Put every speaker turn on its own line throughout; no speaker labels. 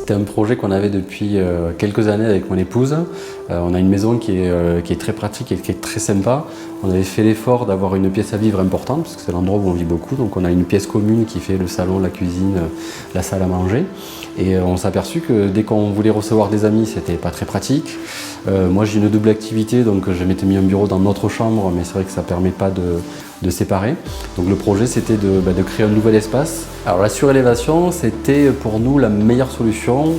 C'était un projet qu'on avait depuis quelques années avec mon épouse. On a une maison qui est très pratique et qui est très sympa. On avait fait l'effort d'avoir une pièce à vivre importante, parce que c'est l'endroit où on vit beaucoup. Donc on a une pièce commune qui fait le salon, la cuisine, la salle à manger. Et on s'est aperçu que dès qu'on voulait recevoir des amis, c'était pas très pratique. Moi j'ai une double activité, donc je m'étais mis un bureau dans notre chambre, mais c'est vrai que ça ne permet pas de séparer. Donc le projet c'était de créer un nouvel espace. Alors la surélévation, c'était pour nous la meilleure solution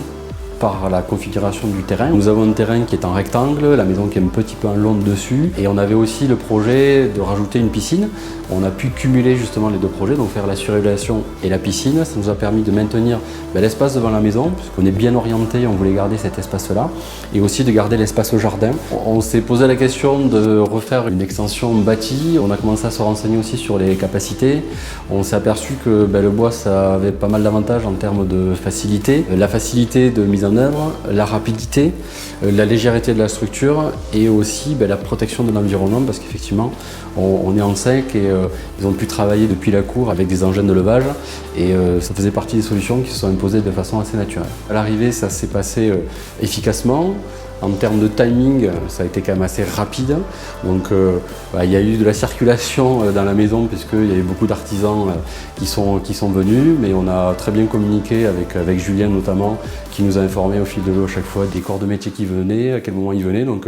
par la configuration du terrain. Nous avons un terrain qui est en rectangle, la maison qui est un petit peu en longue dessus, et on avait aussi le projet de rajouter une piscine. On a pu cumuler justement les deux projets, donc faire la surélévation et la piscine. Ça nous a permis de maintenir l'espace devant la maison, puisqu'on est bien orienté, on voulait garder cet espace-là, et aussi de garder l'espace au jardin. On s'est posé la question de refaire une extension bâtie. On a commencé à se renseigner aussi sur les capacités. On s'est aperçu que le bois, ça avait pas mal d'avantages en termes de facilité. La facilité de mise en œuvre, la rapidité, la légèreté de la structure et aussi la protection de l'environnement, parce qu'effectivement on est en sec et ils ont pu travailler depuis la cour avec des engins de levage et ça faisait partie des solutions qui se sont imposées de façon assez naturelle. À l'arrivée, ça s'est passé efficacement. En termes de timing, ça a été quand même assez rapide. Donc il y a eu de la circulation dans la maison puisqu'il y avait beaucoup d'artisans qui sont venus, mais on a très bien communiqué avec Julien notamment, qui nous a informé au fil de l'eau à chaque fois des corps de métier qui venaient, à quel moment ils venaient. Donc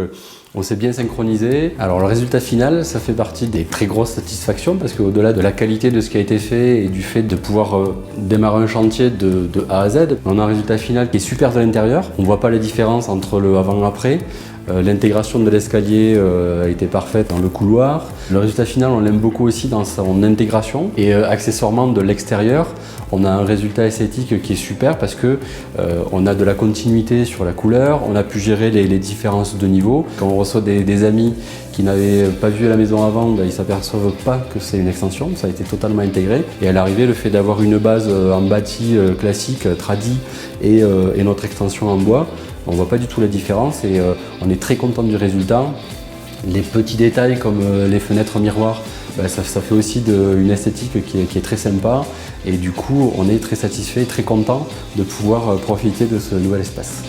on s'est bien synchronisé. Alors le résultat final, ça fait partie des très grosses satisfactions parce qu'au-delà de la qualité de ce qui a été fait et du fait de pouvoir démarrer un chantier de A à Z, on a un résultat final qui est super de l'intérieur. On ne voit pas la différence entre le avant et après. L'intégration de l'escalier a été parfaite dans le couloir. Le résultat final, on l'aime beaucoup aussi dans son intégration. Et accessoirement de l'extérieur, on a un résultat esthétique qui est super parce que on a de la continuité sur la couleur, on a pu gérer les différences de niveau. Quand on reçoit des amis qui n'avaient pas vu la maison avant, ils ne s'aperçoivent pas que c'est une extension, ça a été totalement intégré. Et à l'arrivée, le fait d'avoir une base en bâti classique, tradi, et notre extension en bois, on ne voit pas du tout la différence et on est très content du résultat. Les petits détails comme les fenêtres miroirs, ça fait aussi une esthétique qui est très sympa et du coup on est très satisfait et très content de pouvoir profiter de ce nouvel espace.